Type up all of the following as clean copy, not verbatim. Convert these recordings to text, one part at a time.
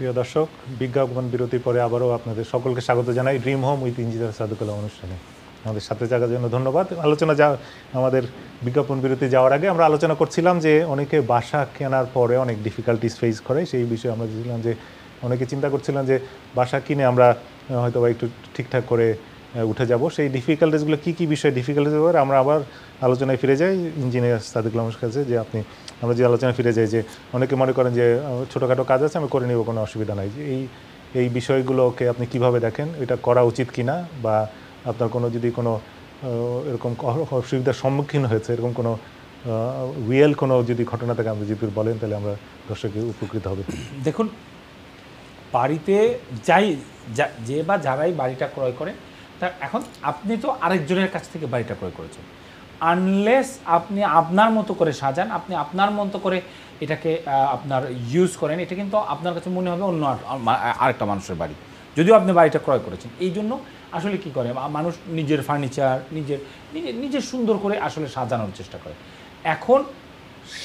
প্রিয় দর্শক, বিজ্ঞাপন বিরতির পরে আবারও আপনাদের সকলকে স্বাগত জানাই ড্রিম হোম উইথ ইঞ্জিনিয়ার সাদুকুল্লাহ অনুষ্ঠানে। আমাদের সাথে থাকার জন্য ধন্যবাদ। আমাদের বিজ্ঞাপন বিরতি যাওয়ার আগে আমরা আলোচনা করছিলাম যে অনেকে বাসা কেনার পরে অনেক ডিফিকাল্টিস ফেস করে। সেই বিষয়ে আমরা দেখছিলাম যে অনেকে চিন্তা করছিলাম যে বাসা কিনে আমরা হয়তো বা একটু ঠিকঠাক করে উঠে যাব। সেই ডিফিকাল্টিসগুলো কী কী বিষয়ে ডিফিকাল্টিস হবে আমরা আবার আলোচনায় ফিরে যাই ইঞ্জিনিয়ার সাদুকুল্লাহর কাছে। যে আমরা যে আলোচনায় ফিরে যাই যে অনেকে মনে করেন যে ছোটোখাটো কাজ আছে আমি করে নেব, কোনো অসুবিধা নাই। যে এই বিষয়গুলোকে আপনি কিভাবে দেখেন, এটা করা উচিত কি না, বা আপনার যদি কোনো এরকম অসুবিধার সম্মুখীন হয়েছে এরকম কোনো রিয়েল কোনো যদি ঘটনা থাকে আমরা যদি বলেন তাহলে আমরা দর্শকের উপকৃত হবে। দেখুন, বাড়িতে যে বা যারাই বাড়িটা ক্রয় করে, তা এখন আপনি তো আরেকজনের কাছ থেকে বাড়িটা ক্রয় করেছেন। আনলেস আপনি আপনার মতো করে সাজান, আপনি আপনার মতো করে এটাকে আপনার ইউজ করেন, এটা কিন্তু আপনার কাছে মনে হবে অন্য আরেকটা মানুষের বাড়ি, যদিও আপনি বাড়িটা ক্রয় করেছেন। এই জন্য আসলে কি করে মানুষ নিজের ফার্নিচার নিজের সুন্দর করে আসলে সাজানোর চেষ্টা করে। এখন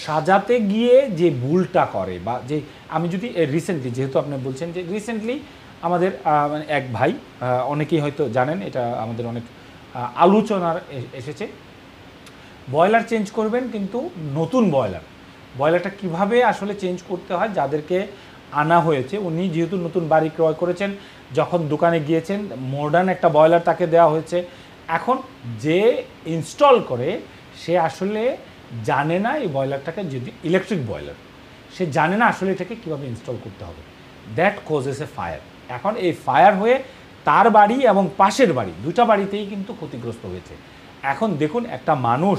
সাজাতে গিয়ে যে ভুলটা করে, বা যে আমি যদি রিসেন্টলি, যেহেতু আপনি বলছেন যে রিসেন্টলি আমাদের মানে এক ভাই, অনেকেই হয়তো জানেন, এটা আমাদের অনেক আলোচনার এসেছে, বয়লার চেঞ্জ করবেন, কিন্তু নতুন বয়লারটা কিভাবে আসলে চেঞ্জ করতে হয়, যাদেরকে আনা হয়েছে, উনি যেহেতু নতুন বাড়ি ক্রয় করেছেন, যখন দোকানে গিয়েছেন মডার্ন একটা বয়লার তাকে দেওয়া হয়েছে। এখন যে ইনস্টল করে সে আসলে জানে না এই বয়লারটাকে, যদি ইলেকট্রিক বয়লার, সে জানে না আসলে এটাকে কীভাবে ইনস্টল করতে হবে। That causes A fire. এখন এই ফায়ার হয়ে তার বাড়ি এবং পাশের বাড়ি, দুটা বাড়িতেই কিন্তু ক্ষতিগ্রস্ত হয়েছে। এখন দেখুন, একটা মানুষ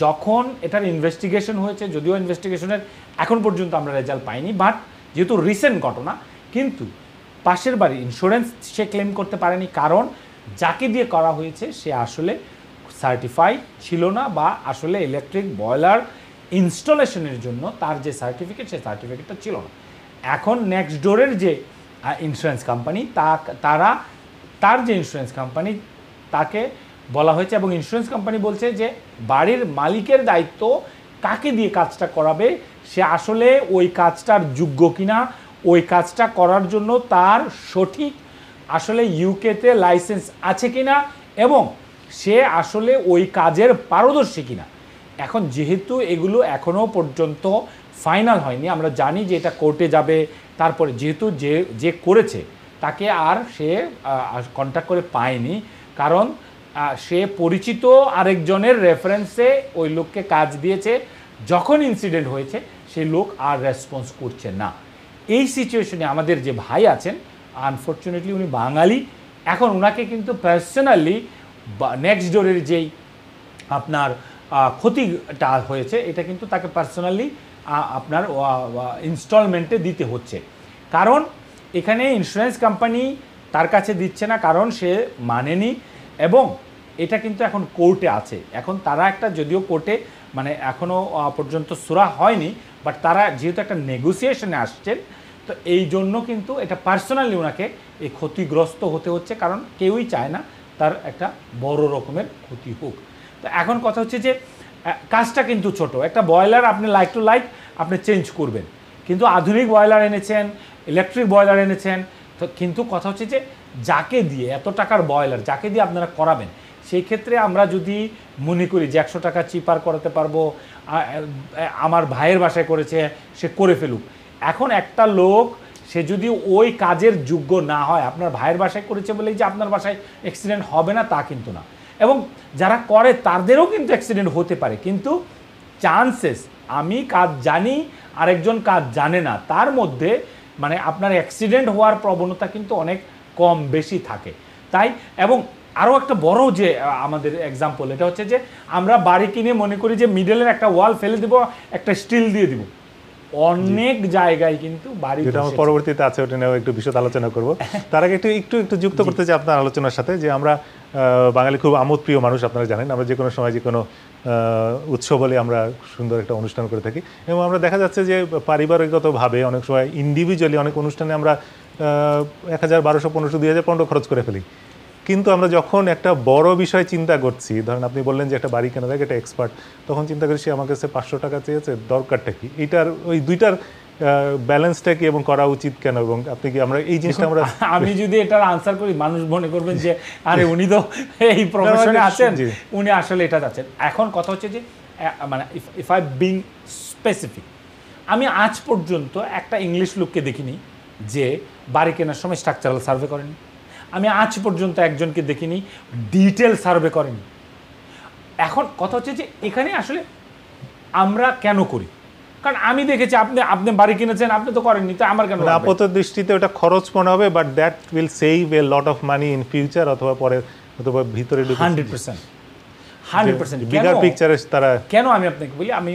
যখন এটার ইনভেস্টিগেশন হয়েছে, যদিও ইনভেস্টিগেশনের এখন পর্যন্ত আমরা রেজাল্ট পাইনি, বাট যেহেতু রিসেন্ট ঘটনা, কিন্তু পাশের বাড়ি ইন্স্যুরেন্স সে ক্লেম করতে পারেনি, কারণ যাকে দিয়ে করা হয়েছে সে আসলে সার্টিফাইড ছিল না, বা আসলে ইলেকট্রিক বয়লার ইনস্টলেশনের জন্য তার যে সার্টিফিকেট, সেই সার্টিফিকেটটা ছিল না। এখন নেক্সট ডোরের যে ইন্স্যুরেন্স কোম্পানি, তার যে ইন্স্যুরেন্স কোম্পানি, তাকে বলা হয়েছে, এবং ইন্স্যুরেন্স কোম্পানি বলছে যে বাড়ির মালিকের দায়িত্ব কাকে দিয়ে কাজটা করাবে, সে আসলে ওই কাজটার যোগ্য কিনা, ওই কাজটা করার জন্য তার সঠিক আসলে ইউকেতে লাইসেন্স আছে কিনা, এবং সে আসলে ওই কাজের পারদর্শী কিনা। এখন যেহেতু এগুলো এখনও পর্যন্ত ফাইনাল হয়নি, আমরা জানি যে এটা কোর্টে যাবে, তারপরে যেহেতু যে করেছে তাকে আর সে কন্ট্যাক্ট করে পায়নি, কারণ সে পরিচিত আরেকজনের রেফারেন্সে ওই লোককে কাজ দিয়েছে। যখন ইনসিডেন্ট হয়েছে সেই লোক আর রেসপন্স করছে না। এই সিচুয়েশনে আমাদের যে ভাই আছেন, আনফর্চুনেটলি উনি বাঙালি, এখন ওনাকে কিন্তু পার্সোনালি নেক্সট ডোরের যেই আপনার ক্ষতিটা হয়েছে, এটা কিন্তু তাকে পার্সোনালি আপনার ইনস্টলমেন্টে দিতে হচ্ছে, কারণ এখানে ইন্স্যুরেন্স কোম্পানি তার কাছে দিচ্ছে না, কারণ সে মানেনি, এবং এটা কিন্তু এখন কোর্টে আছে। এখন তারা একটা, যদিও কোর্টে মানে এখনও পর্যন্ত সুরা হয়নি, বাট তারা যেহেতু একটা নেগোসিয়েশনে আসছেন, তো এই জন্য কিন্তু এটা পার্সোনালি ওনাকে এই ক্ষতিগ্রস্ত হতে হচ্ছে, কারণ কেউই চায় না তার একটা বড় রকমের ক্ষতি হোক। তো এখন কথা হচ্ছে যে কাজটা কিন্তু ছোট, একটা বয়লার আপনি লাইক টু লাইক আপনি চেঞ্জ করবেন, কিন্তু আধুনিক বয়লার এনেছেন, ইলেকট্রিক বয়লার এনেছেন, তো কিন্তু কথা হচ্ছে যে যাকে দিয়ে এত টাকার বয়লার, যাকে দিয়ে আপনারা করাবেন, সেই ক্ষেত্রে আমরা যদি মনে করি যে 100 টাকা চিপার করাতে পারবো, আমার ভাইয়ের বাসায় করেছে সে করে ফেলুক। এখন একটা লোক সে যদি ওই কাজের যোগ্য না হয়, আপনার ভাইয়ের বাসায় করেছে বলেই যে আপনার বাসায় অ্যাক্সিডেন্ট হবে না তা কিন্তু না, এবং যারা করে তাদেরও কিন্তু অ্যাক্সিডেন্ট হতে পারে, কিন্তু চান্সেস, আমি কাজ জানি আরেকজন কাজ জানে না, তার মধ্যে মানে আপনার অ্যাক্সিডেন্ট হওয়ার প্রবণতা কিন্তু অনেক কম বেশি থাকে। তাই, এবং আরও একটা বড় যে আমাদের এক্সাম্পল, এটা হচ্ছে যে আমরা বাড়ি কিনে মনে করি যে মিডলের একটা ওয়াল ফেলে দিব, একটা স্টিল দিয়ে দিব, অনেক জায়গায় কিন্তু বাড়ি, যেটা আমরা পরবর্তীতে আছে ওটা নিয়ে একটু বিশদ আলোচনা করব। তার আগে একটু যুক্ত করতে চাই আপনার আলোচনার সাথে, যে আমরা বাঙালি খুব আমোদপ্রিয় মানুষ, আপনারা জানেন। আমরা যে কোনো সময় যে কোনো উৎসব হলে আমরা সুন্দর একটা অনুষ্ঠান করে থাকি, এবং আমরা দেখা যাচ্ছে যে পারিবারিকগতভাবে অনেক সময় ইন্ডিভিজুয়ালি অনেক অনুষ্ঠানে আমরা 1000, 1200, 1500, 2000, 1500 খরচ করে ফেলি। কিন্তু আমরা যখন একটা বড় বিষয় চিন্তা করছি, ধরেন আপনি বললেন যে একটা বাড়ি কেনা থাকে, একটা এক্সপার্ট, তখন চিন্তা করি সে আমার কাছে 500 টাকা চেয়েছে, দরকারটা কি, ওই দুইটার ব্যালেন্সটা কি এবং করা উচিত কেন, এবং আপনি কি আমরা এই জিনিসটা আমরা আমি যদি এটার আনসার করি মানুষ মনে করবেন যে আরে উনি তো এই প্রফেশনে আছেন, জি। উনি আসলে এটা যাচ্ছেন। এখন কথা হচ্ছে যে মানে ইফ আই বিং স্পেসিফিক, আমি আজ পর্যন্ত একটা ইংলিশ লোককে দেখিনি যে বাড়ি কেনার সময় স্ট্রাকচারাল সার্ভে করেনি। আমি আজ পর্যন্ত একজনকে দেখিনি ডিটেল সার্ভে করেনি। এখন কথা হচ্ছে যে এখানে আসলে আমরা কেন করি, কারণ আমি দেখেছি আপনি বাড়ি কিনেছেন, আপনি তো করেননি, তো আমার কেন লাগবে? আপাত দৃষ্টিতে ওটা খরচ মনে হবে, but that will save A lot of money in future, অথবা পরে অথবা ভিতরে 100% বিগার পিকচারে তারা কেন আমি আপনাকে বলি, আমি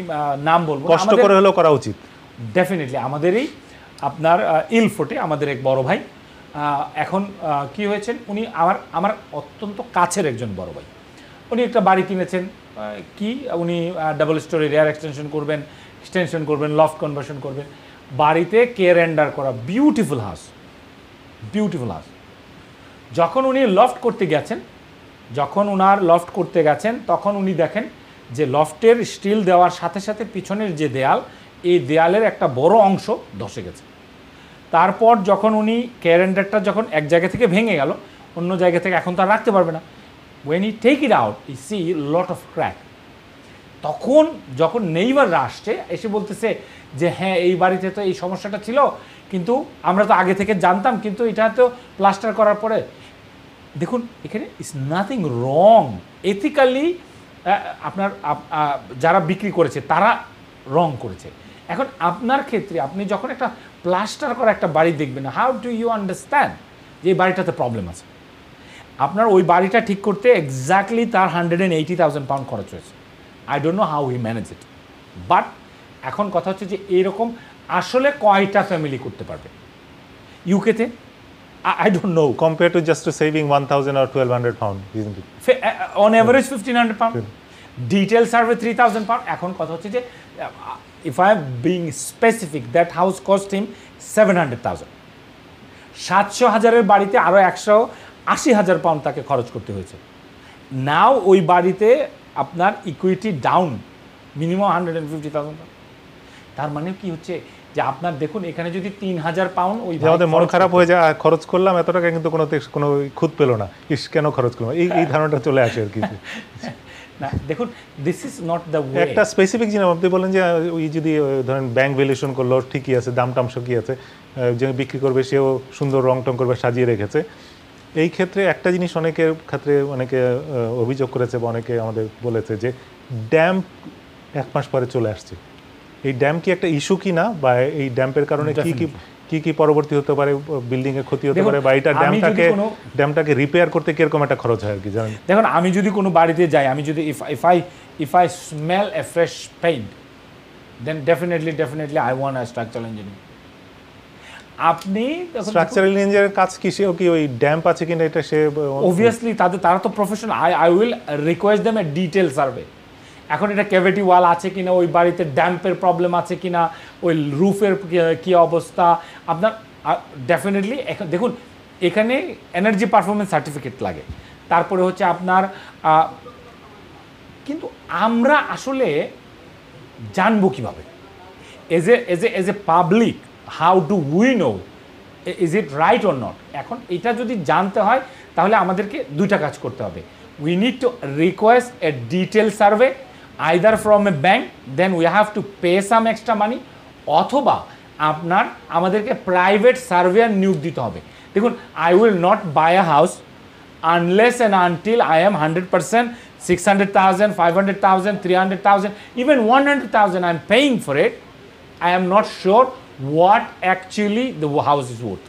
নাম বলবো না, কষ্ট করে হলেও করা উচিত। ডেফিনেটলি আমাদেরই আপনার ইলফোর্টে আমাদের এক বড় ভাই এখন কি হয়েছেন, উনি আমার অত্যন্ত কাছের একজন বড় ভাই। উনি একটা বাড়ি কিনেছেন, উনি ডাবল স্টোরি রেয়ার এক্সটেনশন করবেন, লফট কনভার্সন করবেন, বাড়িতে কেয়ার এন্ডার করা বিউটিফুল হাউস। যখন উনি লফট করতে গেছেন তখন উনি দেখেন যে লফটের স্টিল দেওয়ার সাথে সাথে পিছনের যে দেয়াল, এই দেয়ালের একটা বড় অংশ ধসে গেছে। তারপর যখন উনি কেয়ার এন্ডারটা যখন এক জায়গা থেকে ভেঙে গেল, অন্য জায়গা থেকে এখন তো আর রাখতে পারবে না, when he take it out he see lot of crack। তখন যখন নেইবাররা আসছে এসে বলতেছে যে হ্যাঁ এই বাড়িতে তো এই সমস্যাটা ছিল, কিন্তু আমরা তো আগে থেকে জানতাম, কিন্তু এটা তো প্লাস্টার করার পরে দেখুন এখানে ইজ নাথিং রং। এথিক্যালি আপনার যারা বিক্রি করেছে তারা রং করেছে। এখন আপনার ক্ষেত্রে আপনি যখন একটা প্লাস্টার করা একটা বাড়ি দেখবেন, হাউ ডু ইউ আন্ডারস্ট্যান্ড যে এই বাড়িটাতে প্রবলেম আছে? আপনার ওই বাড়িটা ঠিক করতে এক্স্যাক্টলি তার 180,000 পাউন্ড খরচ হয়েছে। I don't know how he manage it, but এখন কথা হচ্ছে যে এরকম আসলে কয়টা ফ্যামিলি করতে পারবে ইউকেতে? I don't know. Compared to just to saving 1,000 or 1,200 pound, isn't it? On average 1,500 pound. Detail survey 3,000 pound. এখন কথা হচ্ছে যে if I am being specific, that house cost him 700,000. 700,000-এর বাড়িতে আরও 180,000 পাউন্ড তাকে খরচ করতে হয়েছে। নাও ওই বাড়িতে আপনার ইকুইটি ডাউন মিনিমাম 150,000 পাউন্ড। তার মানে কি হচ্ছে যে আপনার দেখুন এখানে যদি 3,000 পাউন্ড ওই আমাদের মন খারাপ হয়ে যায়, খরচ করলাম এত টাকা কিন্তু কোনো খুদ পেলো না, ইস কেন খরচ করলাম, এই ধারণাটা চলে আসে আর কি। না দেখুন this is not the way. একটা স্পেসিফিক জিনিস আপনি বলেন যে ওই যদি ধরেন ব্যাংক ভ্যালুয়েশন করলো ঠিকই আছে, দাম টাম কি আছে, যে বিক্রি করবে সেও সুন্দর রং টং করবে সাজিয়ে রেখেছে। এই ক্ষেত্রে একটা জিনিস অনেকের ক্ষেত্রে অনেকে অভিযোগ করেছে বা অনেকে আমাদের বলেছে যে ড্যাম্প 1 মাস পরে চলে আসছে। এই ড্যাম কি একটা ইস্যু কি না, বা এই ড্যাম্পের কারণে কি পরবর্তী হতে পারে, বিল্ডিং এর ক্ষতি হতে পারে, বা এটা ড্যামটাকে রিপেয়ার করতে কিরকম একটা খরচ হয় আর কি জানেন? দেখুন আমি যদি কোনো বাড়িতে যাই, আমি যদি if I smell a fresh paint, then definitely I want a structural engineer. আপনি স্ট্রাকচারাল ইঞ্জিনিয়ারের কাজ কি, সেও কি ওই ড্যাম্প আছে কিনা এটা সে অবভিয়াসলি তারা তো professional. I will request them A detail survey. এখন এটা ক্যাভিটি ওয়াল আছে কিনা, ওই বাড়িতে ড্যাম্পের প্রবলেম আছে কিনা, ওই রুফের কী অবস্থা, আপনার ডেফিনেটলি দেখুন এখানে এনার্জি পারফরমেন্স সার্টিফিকেট লাগে, তারপরে হচ্ছে আপনার কিন্তু আমরা আসলে জানবো কীভাবে as a public, how do we know is it right or not? এখন এটা যদি জানতে হয় তাহলে আমাদেরকে দুইটা কাজ করতে হবে। We need to request A detail survey either from a bank, then we have to pay some extra money, অথবা আপনার আমাদেরকে প্রাইভেট সার্ভেয়ার নিয়োগ দিতে হবে। দেখুন I will not buy a house unless and until I am 100% 600,000, 500,000, 300,000, even 100,000 I am paying for it. I am not sure what actually the house is worth.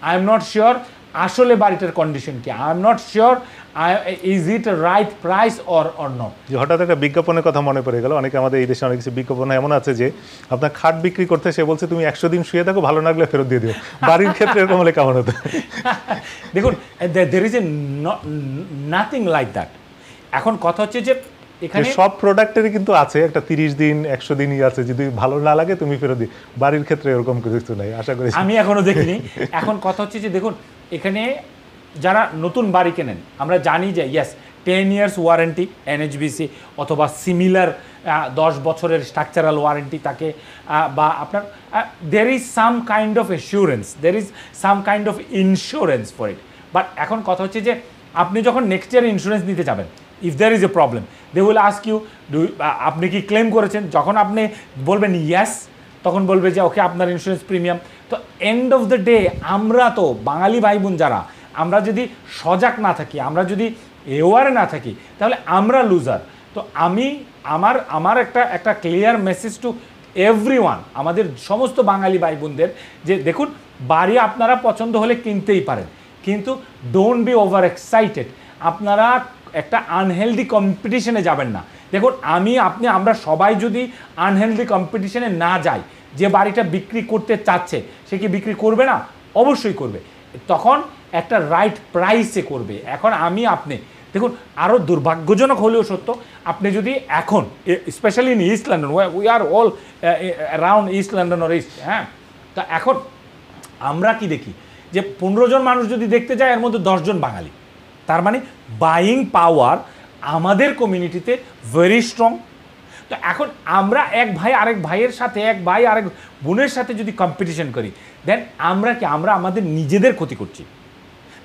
I am not sure আসলে বাড়িটার condition কি। I am not sure is it right price or not. যে হঠাৎ একটা বিজ্ঞাপনের কথা মনে পড়ে গেল, অনেকে আমাদের এই দেশে অনেক কিছু বিজ্ঞাপন এমন আছে যে আপনার খাট বিক্রি করতে সে বলছে তুমি 100 দিন শুয়ে থাকো, ভালো লাগলে ফেরত দিয়ে দিও। বাড়ির ক্ষেত্রে এরকম হলে কেমন হতো? দেখুন there is a nothing like that. এখন কথা হচ্ছে যে এখানে সব প্রোডাক্টেরই কিন্তু আছে একটা 30 দিন 100 দিনই আছে, যদি ভালো না লাগে তুমি ফেরত দিও। বাড়ির ক্ষেত্রে এরকম কিছু নাই আশা করি, আমি এখনো দেখিনি। এখন কথা হচ্ছে যে দেখুন এখানে যারা নতুন বাড়ি কেনেন আমরা জানি যে ইয়েস 10 years ওয়ারেন্টি NHBC অথবা সিমিলার 10 বছরের স্ট্রাকচারাল ওয়ারেন্টি থাকে, বা আপনার there is some kind of assurance, there is some kind of insurance for it. But এখন কথা হচ্ছে যে আপনি যখন নেক্সট ইয়ার ইন্স্যুরেন্স নিতে যাবেন, if there is a problem they will ask you আপনি কি ক্লেম করেছেন। যখন আপনি বলবেন ইয়েস, তখন বলবে যে ওকে আপনার ইন্স্যুরেন্স প্রিমিয়াম। তো এন্ড অফ দ্য ডে আমরা তো বাঙালি ভাই বোন যারা, আমরা যদি সজাগ না থাকি, আমরা যদি এওয়ার না থাকি, তাহলে আমরা লুজার। তো আমার একটা ক্লিয়ার মেসেজ টু এভরিওয়ান, আমাদের সমস্ত বাঙালি ভাই বোনদের, যে দেখুন বাড়ি আপনারা পছন্দ হলে কিনতেই পারেন, কিন্তু ডোন্ট বি ওভার এক্সাইটেড। আপনারা একটা আনহেলদি কম্পিটিশনে যাবেন না। দেখুন আমরা সবাই যদি আনহেলদি কম্পিটিশনে না যাই, যে বাড়িটা বিক্রি করতে চাচ্ছে সে কি বিক্রি করবে না? অবশ্যই করবে, তখন একটা রাইট প্রাইসে করবে। এখন আপনি দেখুন, আরও দুর্ভাগ্যজনক হলেও সত্য, আপনি যদি এখন specially in east London, we are all around east London or east, হ্যাঁ, তা এখন আমরা কি দেখি যে 15 জন মানুষ যদি দেখতে যায় এর মধ্যে 10 জন বাঙালি। তার মানে বাইং পাওয়ার আমাদের কমিউনিটিতে ভেরি স্ট্রং। তো এখন আমরা এক ভাই আরেক ভাইয়ের সাথে, এক ভাই আরেক বোনের সাথে যদি কম্পিটিশন করি, দেন আমরা আমাদের নিজেদের ক্ষতি করছি।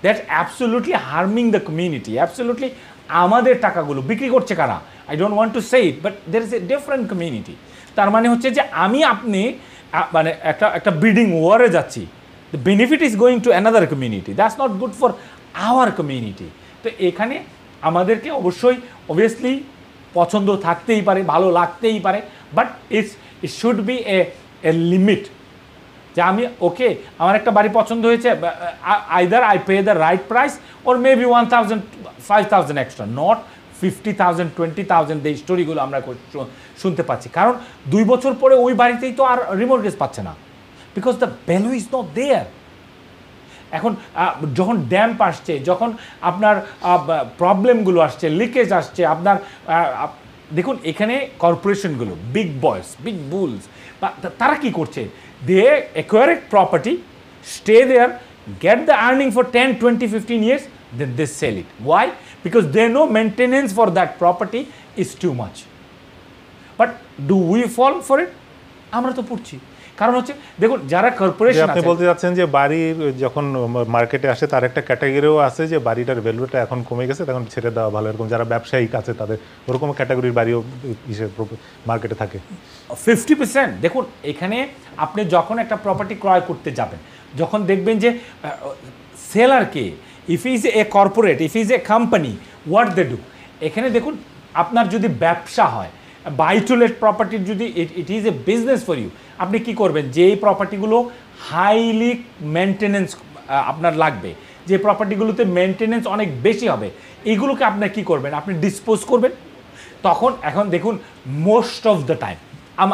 That's absolutely harming the community. Absolutely আমাদের টাকাগুলো বিক্রি করছে কারা? I don't want to say it, but there is a different community. তার মানে হচ্ছে যে আপনি মানে একটা বিডিং ওয়ারে যাচ্ছি, the benefit is going to another community, that's not good for our community. তো এখানে আমাদেরকে অবভিয়াসলি পছন্দ থাকতেই পারে, ভালো লাগতেই পারে, but it should B A limit. যে আমার একটা বাড়ি পছন্দ হয়েছে, either I pay the right price or maybe 1000 5000 extra, not 50,000 20,000। এই স্টোরিগুলো আমরা শুনতে পাচ্ছি, কারণ 2 বছর পরে ওই বাড়িতেই তো আর রিমর্টগেজ পাচ্ছে না, because the value is not there. এখন যখন ড্যাম্প আসছে, যখন আপনার প্রবলেমগুলো আসছে, লিকেজ আসছে, আপনার দেখুন এখানে কর্পোরেশনগুলো, বিগ বয়স, বিগ বুলস, তারা কি করছে? They acquire a property, stay there, get the earning for 10, 20, 15 years, then they sell it. Why? Because they know maintenance for that property is too much. But do we fall for it? আমরা তো পড়ছি। কারণ হচ্ছে দেখুন, যারা corporation, আপনি বলতে যাচ্ছেন যে বাড়ির যখন মার্কেটে আসে তার একটা ক্যাটাগরিও আছে যে বাড়িটার ভ্যালুটা এখন কমে গেছে, তখন ছেড়ে দেওয়া ভালো। এরকম যারা ব্যবসায়িক আছে তাদের ওরকম ক্যাটাগরির বাড়িও মার্কেটে থাকে 50%। দেখুন এখানে আপনি যখন একটা প্রপার্টি ক্রয় করতে যাবেন, যখন দেখবেন যে সেলারকে, if is a corporate, if is a company, what they do, এখানে দেখুন আপনার যদি ব্যবসা হয়, বাই টু লেট প্রপার্টির যদি it is a business for you, আপনি কি করবেন? যে এই প্রপার্টিগুলো হাইলি মেনটেনেন্স আপনার লাগবে, যে প্রপার্টিগুলোতে মেনটেনেন্স অনেক বেশি হবে, এইগুলোকে আপনি কি করবেন? আপনি ডিসপোজ করবেন। তখন এখন দেখুন মোস্ট অফ দ্য টাইম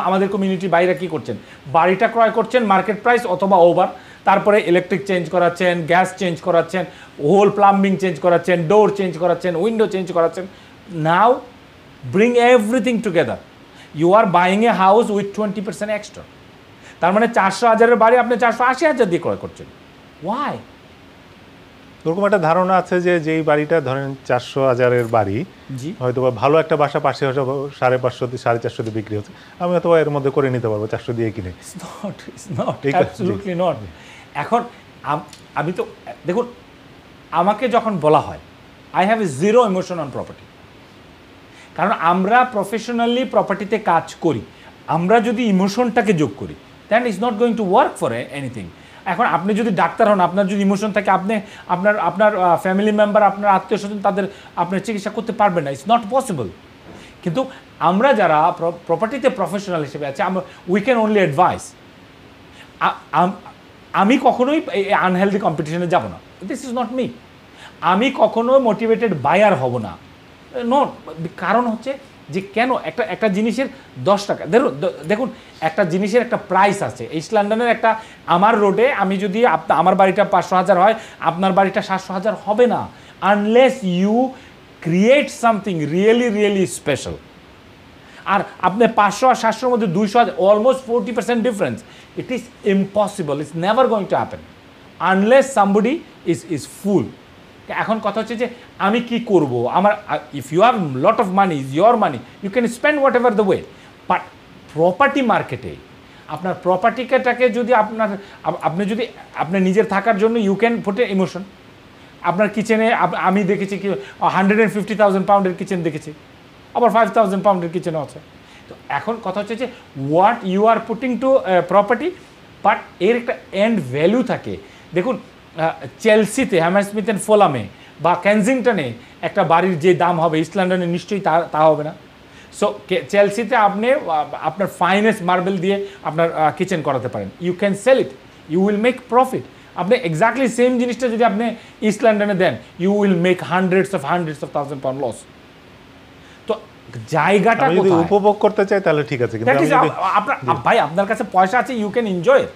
আমাদের কমিউনিটির বাইরে কি করছেন? বাড়িটা ক্রয় করছেন মার্কেট প্রাইস অথবা ওভার, তারপরে ইলেকট্রিক চেঞ্জ করাচ্ছেন, গ্যাস চেঞ্জ করাচ্ছেন, হোল প্লাম্বিং চেঞ্জ করাচ্ছেন, ডোর চেঞ্জ করাচ্ছেন, উইন্ডো চেঞ্জ করাচ্ছেন। নাও bring everything together, you are buying a house with 20% extra. তার মানে 400,000-এর বাড়ি আপনি 480,000 দিয়ে ক্রয় করছেন। Why? ওরকম একটা ধারণা আছে যে যেই বাড়িটা ধরেন 400,000-এর বাড়ি, হয়তো ভালো একটা বাসা পাশে 550 450 দিয়ে বিক্রি হচ্ছে, আমি হয়তো এর মধ্যে করে নিতে পারবো 400 দিয়ে কিনে। It's not absolutely not. এখন আমি তো দেখুন, আমাকে যখন বলা হয় I have a zero emotion on property, কারণ আমরা প্রফেশনালি প্রপার্টিতে কাজ করি, আমরা যদি ইমোশনটাকে যোগ করি then is not going to work for anything. এখন আপনি যদি ডাক্তার হন, আপনার যদি ইমোশন থাকে, আপনি আপনার ফ্যামিলি মেম্বার, আপনার আত্মীয় স্বজন, তাদের আপনার চিকিৎসা করতে পারবেন না, ইটস নট পসিবল। কিন্তু আমরা যারা প্রপার্টিতে প্রফেশনাল হিসেবে আছে, আমরা উই ক্যান অনলি অ্যাডভাইস। আমি কখনোই আনহেলদি কম্পিটিশনে যাব না, দিস ইজ নট মি। আমি কখনো মোটিভেটেড বায়ার হব না, নট। কারণ হচ্ছে যে কেন একটা জিনিসের 10 টাকা, দেখুন একটা জিনিসের একটা প্রাইস আছে। ইস্ট লন্ডনের একটা, আমার রোডে আমি যদি আমার বাড়িটা 500,000 হয়, আপনার বাড়িটা 700,000 হবে না, unless you create something really really special. আর আপনি 500 আর 700-এর মধ্যে 200, almost 40% difference. It is impossible, it's never going to happen unless somebody is fool. এখন কথা হচ্ছে যে আমি কি করব, আমার if you have lot of money, is your money, you can spend whatever the way, but property মার্কেটে আপনার প্রপার্টিটাকে যদি আপনি যদি আপনার নিজের থাকার জন্য you can put a emotion. আপনার কিচেনে আমি দেখেছি কি 150,000 পাউন্ডের কিচেন দেখেছি, আবার 5,000 পাউন্ডের কিচেনও আছে। তো এখন কথা হচ্ছে যে what you are putting to property, but এর একটা এন্ড ভ্যালু থাকে। দেখুন চেলসিতে, হ্যামারস্মিথ অ্যান্ড ফোলামে বা কেনজিংটনে একটা বাড়ির যে দাম হবে, ইস্ট লন্ডনে নিশ্চয়ই তা হবে না। সো চেলসিতে আপনি আপনার ফাইনেস্ট মার্বেল দিয়ে আপনার কিচেন করাতে পারেন, you can sell it, you will make profit. আপনি এক্স্যাক্টলি সেম জিনিসটা যদি আপনি ইস্ট লন্ডনে দেন, you will make hundreds of thousand pound loss. তো জায়গাটা যদি উপভোগ করতে চাই তাহলে ঠিক আছে, কিন্তু ভাই আপনার কাছে পয়সা আছে, you can enjoy it,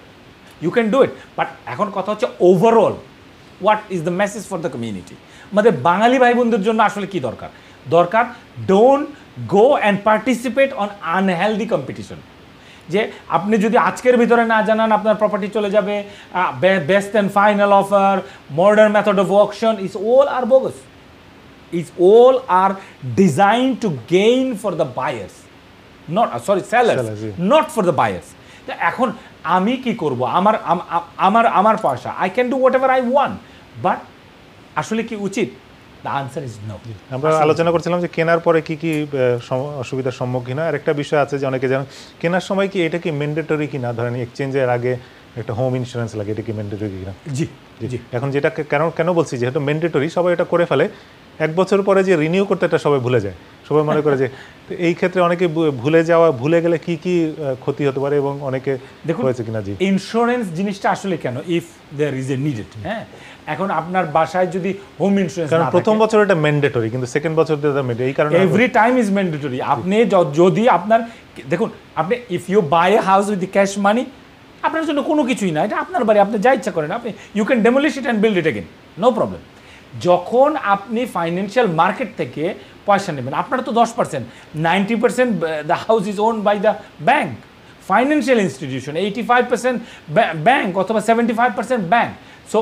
you can do it. But এখন কথা হচ্ছে overall what is the message for the community. আমাদের বাঙালি ভাই বোনদের জন্য আসলে কি দরকার? Don't go and participate on unhealthy competition. যে আপনি যদি আজকের ভিতরে না জানান আপনার প্রপার্টি চলে যাবে, best and final offer, modern method of auction, is all are bogus. Is all are designed to gain for the buyers, not sellers, not for the buyers. এখন আমি কি করব? আমার পয়সা, I can do whatever I want, but আসলে কি উচিত? The answer is no. আমরা আলোচনা করছিলাম যে কেনার পরে কি কি অসুবিধার সম্মুখীন হয়। আর একটা বিষয় আছে যে অনেকে জানেন কেনার সময় কি এটা কি ম্যান্ডেটরি কিনা, ধরেন এক্সচেঞ্জের আগে একটা হোম ইন্স্যুরেন্স লাগে, এটা কি ম্যান্ডেটরি কিনা? জি জি। এখন যেটা কেন বলছি, যেহেতু ম্যান্ডেটরি সবাই এটা করে ফেলে, 1 বছর পরে যে রিনিউ করতে এটা সবাই ভুলে যায়। সবাই মনে করে যে এই ক্ষেত্রে অনেকে ভুলে গেলে কি কি ক্ষতি হতে পারে এবং অনেকে হয়েছে কিনা। জি, ইন্স্যুরেন্স জিনিসটা আসলে কেন, if there is a needed, হ্যাঁ এখন আপনার বাসায় যদি হোম ইন্স্যুরেন্স না থাকে, প্রথম বছর এটা ম্যান্ডেটরি, কিন্তু সেকেন্ড বছর এই কারণে এভরি টাইম ইজ ম্যান্ডেটরি। আপনি যদি আপনার দেখুন, আপনি if you buy a house with cash money, আপনার জন্য কোনো কিছুই না, এটা আপনার বাড়ি, আপনি যা ইচ্ছা করেন, আপনি you can demolish it and build it again, no problem. যখন আপনি ফাইন্যান্সিয়াল মার্কেট থেকে পয়সা নেবেন, আপনারা তো 10%, 90% the house is own by the bank, financial institution, 85% bank অথবা 75% ব্যাংক। সো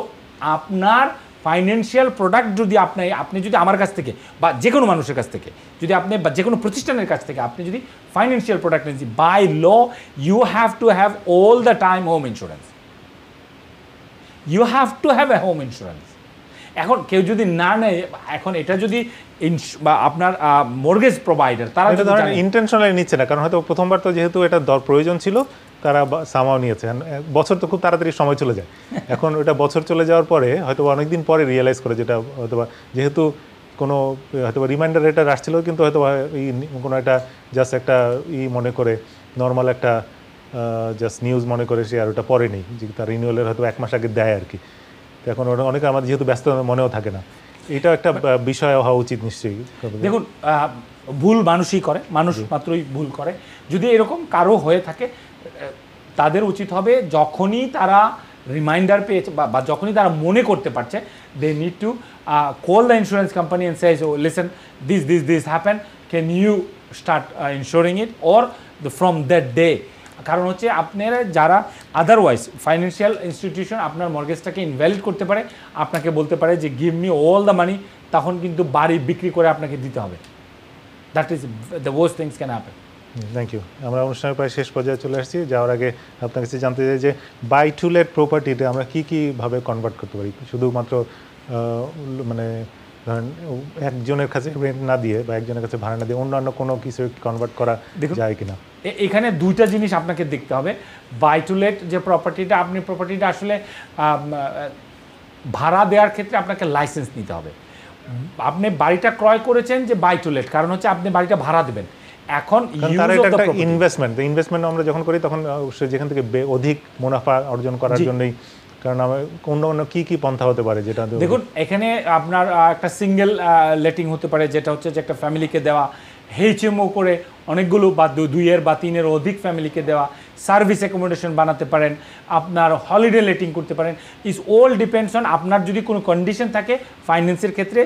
আপনার ফাইন্যান্সিয়াল প্রোডাক্ট যদি আপনি যদি আমার কাছ থেকে বা যে কোনো মানুষের কাছ থেকে, যদি আপনি বা যে কোনো প্রতিষ্ঠানের কাছ থেকে আপনি যদি ফাইন্যান্সিয়াল প্রোডাক্ট নিয়েছি, by law you have to have all the time home insurance, you have to have a home insurance. এখন কেউ যদি না নেয়, এখন এটা যদি বা আপনার মর্গেজ প্রোভাইডার তারা ধরেন ইন্টেনশনালি নিচ্ছে না, কারণ হয়তো প্রথমবার তো যেহেতু এটা প্রয়োজন ছিল তারা সামাও নিয়েছে, বছর তো খুব তাড়াতাড়ি সময় চলে যায়। এখন ওটা বছর চলে যাওয়ার পরে হয়তো অনেকদিন পরে রিয়েলাইজ করে, যেটা হয়তো যেহেতু কোনো হয়তো রিমাইন্ডার এটা আসছিল, কিন্তু হয়তো কোনো একটা জাস্ট একটা মনে করে নর্মাল একটা জাস্ট নিউজ মনে করে সে আর ওটা পরে নেই, যে তার রিনিউয়ালের হয়তো 1 মাস আগে দেয় আর কি। তো এখন ওটা অনেকে আমাদের যেহেতু ব্যস্ত মনেও থাকে না, এটা একটা বিষয় হওয়া উচিত নিশ্চয়ই। দেখুন ভুল মানুষই করে, মানুষ মাত্রই ভুল করে। যদি এরকম কারো হয়ে থাকে, তাদের উচিত হবে যখনই তারা রিমাইন্ডার পেয়েছে বা যখনই তারা মনে করতে পারছে, they need to call the insurance company and says, oh listen, this happen, can you start insuring it or from that day. কারণ হচ্ছে আপনারা যারা আদারওয়াইজ ফাইন্যান্সিয়াল ইনস্টিটিউশন আপনার মর্গেজটাকে ইনভ্যালিড করতে পারে, আপনাকে বলতে পারে যে give me all the money, তখন কিন্তু বাড়ি বিক্রি করে আপনাকে দিতে হবে। That is the worst things can happen. Thank you. আমরা অনুষ্ঠানের প্রায় শেষ পর্যায়ে চলে আসছি। যাওয়ার আগে আপনার কাছে জানতে চাই যে বাই টু লেট প্রপার্টিতে আমরা কীভাবে কনভার্ট করতে পারি? শুধুমাত্র মানে ধরেন একজনের কাছে রেন্ট না দিয়ে বা একজনের কাছে ভাড়া না দিয়ে অন্যান্য কোনো কিছু কনভার্ট করা যায় কিনা? এখানে দুইটা জিনিস আপনাকে দেখতে হবে। বাই টু লেট যে প্রপার্টিটা, আপনি প্রপার্টিটা আসলে ভাড়া দেওয়ার ক্ষেত্রে আপনাকে লাইসেন্স নিতে হবে। আপনি বাড়িটা ক্রয় করেছেন যে বাই টু লেট, কারণ হচ্ছে আপনি বাড়িটা ভাড়া দেবেন। এখন ইনভেস্টমেন্ট আমরা যখন করি তখন যেখান থেকে অধিক মুনাফা অর্জন করার জন্যই, কারণ অন্য কি পন্থা হতে পারে যেটা দেখুন, এখানে আপনার একটা সিঙ্গেল লেটিং হতে পারে, যেটা হচ্ছে যে একটা ফ্যামিলিকে দেওয়া, HMO করে অনেকগুলো বা 2 বা 3 অধিক ফ্যামিলিকে দেওয়া, সার্ভিস অ্যাকোমোডেশন বানাতে পারেন, আপনার হলিডে লেটিং করতে পারেন। ইজ অল ডিপেন্ডস অন আপনার যদি কোনো কন্ডিশন থাকে ফাইন্যান্সের ক্ষেত্রে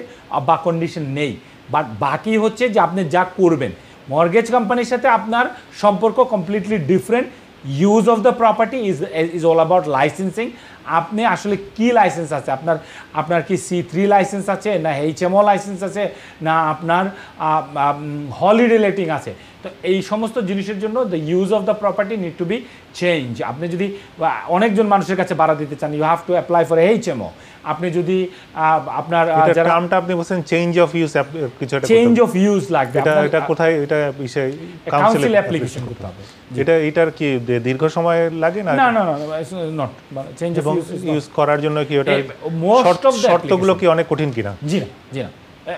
বা কন্ডিশন নেই, বাট বাকি হচ্ছে যে আপনি যা করবেন। মর্গেজ কোম্পানির সাথে আপনার সম্পর্ক completely different. Use of the property is all about licensing. আপনি আসলে কি লাইসেন্স আছে, আপনার কি C3 লাইসেন্স আছে, না HMO লাইসেন্স আছে, না আপনার হলিডে লেটিং আছে। তো এই সমস্ত জিনিসের জন্য the use of the property need to be change. আপনি যদি অনেকজন মানুষের কাছে ভাড়া দিতে চান, you have to apply for HMO। আপনি যদি আপনার যারা নামটা আপনি বলছেন চেঞ্জ অফ ইউজ, কিছু একটা চেঞ্জ অফ ইউজ লাগবে, এটা কোথায়, এটা বিষয় কাউন্সিল অ্যাপ্লিকেশন করতে হবে। এটার কি দীর্ঘ সময় লাগে না? না নট চেঞ্জ অফ ইউজ করার জন্য কি ওটা শর্তগুলো কি অনেক কঠিন কিনা? জি না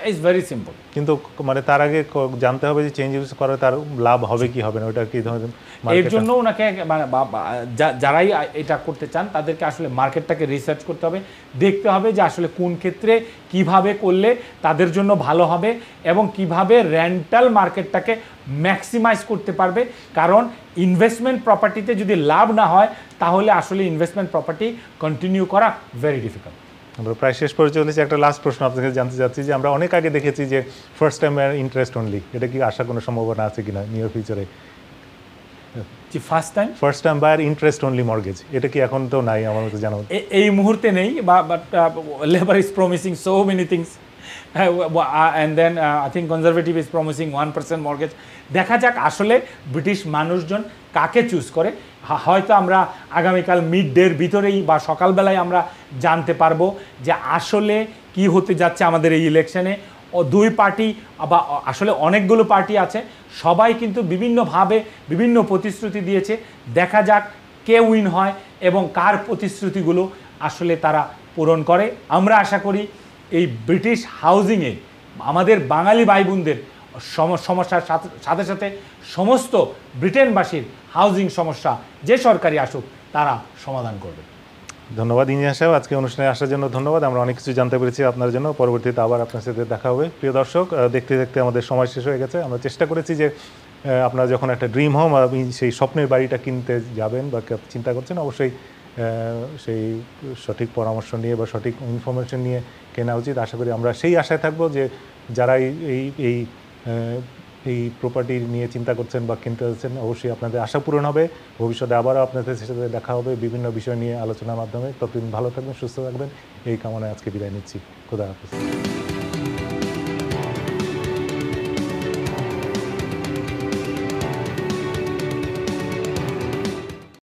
ইটস ভেরি সিম্পল। কিন্তু মানে তার আগে জানতে হবে যে চেঞ্জ ইউজ করা তার লাভ হবে কি হবে না, ওটা কি ধরনের? এর জন্য ওনাকে মানে যারাই এটা করতে চান তাদেরকে আসলে মার্কেটটাকে রিসার্চ করতে হবে, দেখতে হবে যে আসলে কোন ক্ষেত্রে কিভাবে করলে তাদের জন্য ভালো হবে এবং কিভাবে রেন্টাল মার্কেটটাকে ম্যাক্সিমাইজ করতে পারবে। কারণ ইনভেস্টমেন্ট প্রপার্টিতে যদি লাভ না হয় তাহলে আসলে ইনভেস্টমেন্ট প্রপার্টি কন্টিনিউ করা ভেরি ডিফিকাল্ট। আমরা প্রায় শেষ করে চলেছি। একটা লাস্ট প্রশ্ন আপনাকে জানতে চাচ্ছি যে আমরা অনেক আগে দেখেছি যে ফার্স্ট টাইম ইন্টারেস্ট অনলি, এটা কি আসার কোনো সম্ভাবনা আছে কিনা নিয়ার ফিউচারে? যে first time buyer interest only mortgage, এটা কি এখন তো নাই আমার মতো জানা? এই মুহূর্তে নেই, but labour is promising so many things and then I think conservative is promising 1% mortgage. দেখা যাক আসলে ব্রিটিশ মানুষজন কাকে চুজ করে। হয়তো আমরা আগামীকাল মিড ডের ভিতরেই বা সকালবেলায় আমরা জানতে পারবো যে আসলে কি হতে যাচ্ছে আমাদের এই ইলেকশনে। দুই পার্টি বা আসলে অনেকগুলো পার্টি আছে, সবাই কিন্তু বিভিন্নভাবে বিভিন্ন প্রতিশ্রুতি দিয়েছে। দেখা যাক কে উইন হয় এবং কার প্রতিশ্রুতিগুলো আসলে তারা পূরণ করে। আমরা আশা করি এই ব্রিটিশ হাউজিংয়ে আমাদের বাঙালি ভাই বোনদের সমস্যার সাথে সাথে সমস্ত ব্রিটেনবাসীর হাউজিং সমস্যা যে সরকারি আসুক তারা সমাধান করবে। ধন্যবাদ ইঞ্জিনিয়ার সাহেব, আজকে অনুষ্ঠানে আসার জন্য ধন্যবাদ। আমরা অনেক কিছু জানতে পেরেছি আপনার জন্য। পরবর্তীতে আবার আপনার সাথে দেখা হবে। প্রিয় দর্শক, দেখতে দেখতে আমাদের সময় শেষ হয়ে গেছে। আমরা চেষ্টা করেছি যে আপনারা যখন একটা ড্রিম হোম সেই স্বপ্নের বাড়িটা কিনতে যাবেন বা চিন্তা করছেন, অবশ্যই সেই সঠিক পরামর্শ নিয়ে বা সঠিক ইনফরমেশন নিয়ে কেনা উচিত। আশা করি আমরা সেই আশায় থাকবো যে যারা এই প্রপার্টি নিয়ে চিন্তা করছেন বা কিনতে যাচ্ছেন, অবশ্যই আপনাদের আশা পূরণ হবে। ভবিষ্যতে আবারও আপনাদের সাথে দেখা হবে বিভিন্ন বিষয় নিয়ে আলোচনার মাধ্যমে। ততদিন ভালো থাকবেন, সুস্থ থাকবেন, এই কামনায় আজকে বিদায় নিচ্ছি। খোদা হাফেজ।